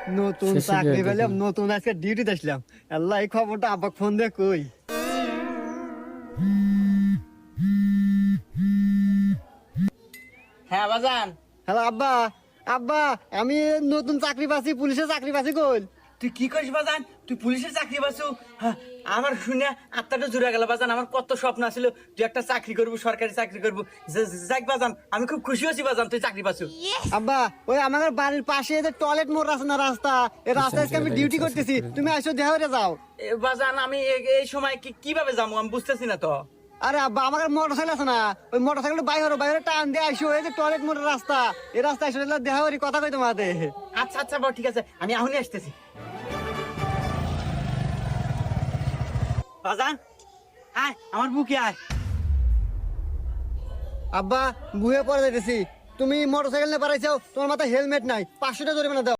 নতুন চাকরি পেলাম, নতুন আজকে ডিউটি আসলাম। আল্লাহ, এই খবরটা আব্বাকে ফোন দিয়ে কই। হ্যাঁ বাজান। হ্যালো আব্বা। আব্বা, আমি নতুন চাকরি পাচ্ছি, পুলিশের চাকরি পাচ্ছি। কই তুই কি করিস বাজান? তুই পুলিশের চাকরি পাচ্ছু? হ্যাঁ, আমার শুনে আত্মাটা জুড়ে গেল বাজান। আমার কত স্বপ্ন ছিল তুই একটা চাকরি করবো, সরকারি চাকরি করবো। যাক বাজান, আমি খুব খুশি হয়েছি বাজান তুই চাকরি পাচ্ছু। আব্বা, ওই আমাদের বাড়ির পাশে যে টয়লেট মোড় আছে না, রাস্তা, এই রাস্তায় আজকে আমি ডিউটি করতেছি, তুমি আসো দেখা হয়ে যাও। বাজান আমি এই সময় কিভাবে যাবো আমি বুঝতেছি না তো। আরে আব্বা, আমার মোটর সাইকেল আছে না, ওই মোটর সাইকেল বাইরে টান দিয়ে আইসো, এই যে টয়লেট মোড়ের রাস্তা, এই রাস্তায় এসে দেখা করি, কথা কই তোমাদের। আচ্ছা আচ্ছা বাবা, ঠিক আছে, আমি এখনই আসতেছি। বাজান আয়, আমার বুকে আয়। আব্বা, বুয়ে পরে যাইতেছি, তুমি মোটর সাইকেল নিয়ে পারাইছো, তোমার মাথায় হেলমেট নাই, 500 টাকা জরিমানা দাও।